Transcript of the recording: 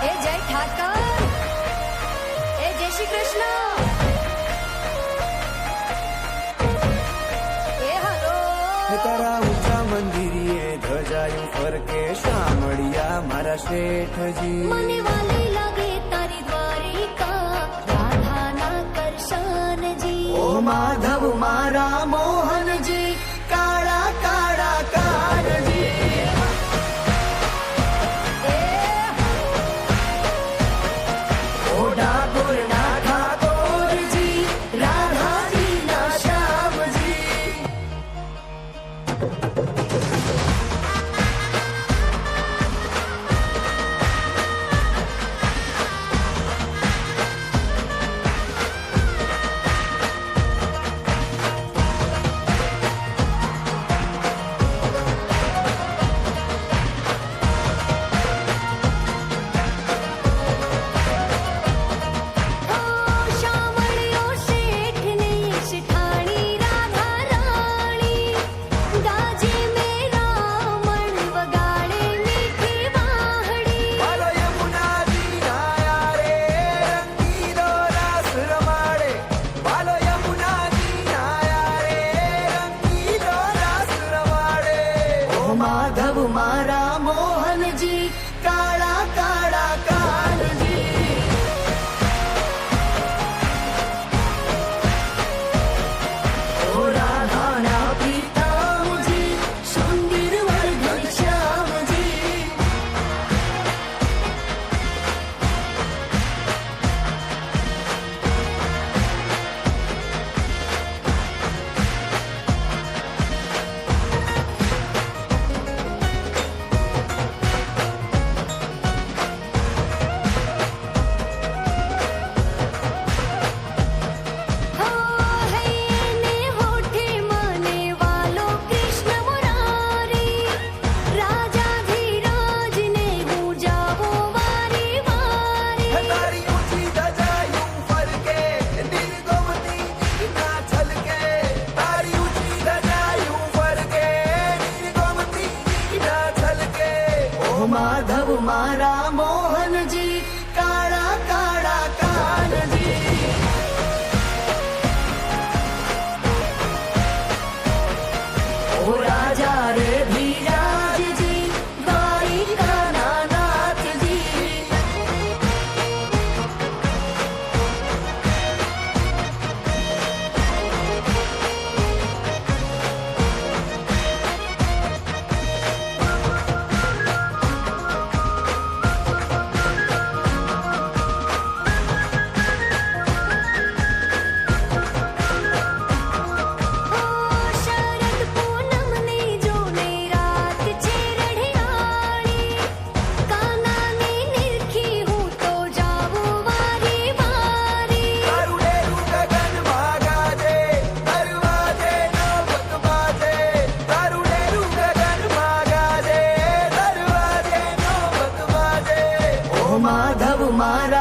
એ જય ઠાકર, એ જય શ્રી કૃષ્ણ, એ હલો. તારા ઊંચા મંદિરીએ ધજાયું ફરકે શામળિયા મારા શેઠજી. મને વાલી લાગે તારી દ્વારિકા, રાધાના કરશનજી. ઓ માધવ મારા મોહનજી, કાળા કાળા કાનજી. ઓ ડાકોરના ઠાકોરજી, રાધાજીના શ્યામજી. શામળિયો શેઠની શેઠાણી રાધા રાણી, ગાજે મેરા મન વગાડે મીઠી વાહડી. બાલો યમુનાજી નાયા રે, રંગીલો રાસ રમાડે. બાલો યમુનાજી નાયા રે, રંગીલો રાસ રમાડે. ઓ માધવ મારા મોહનજી, કાળા કાળા કાનજી. ઓ રાધાના પિતાજી, સુંદર વર્ધન શ્યામજી. હો હૈને હોઠે મને વાલો કૃષ્ણ મુરારી, રાજા ધીરાજને હું જાવો વારી વારી. તારી ઊંચી ધજાયું ફરકે, નિર્ગોમતી ના છલકે. તારી ઊંચી ધજાયું ફરકે, નિર્ગોમતી ના છલકે. ઓ માધવ મારા મોહનજી, કાળા કાળા કાનજી. ઓ રાજા રે ધીરાજજી, દ્વારિકાના નાથજી. શરદ પૂનમની જોને રાત છે રઢિયાળી, કાનાની નિરખી હું તો જાવું વારી વારી. તારું ડેરું ગગનમાં ગાજે, દરવાજે નવક બાજે. તારું ડેરું ગગનમાં ગાજે, દરવાજે નવક બાજે. ઓ માધવ મારા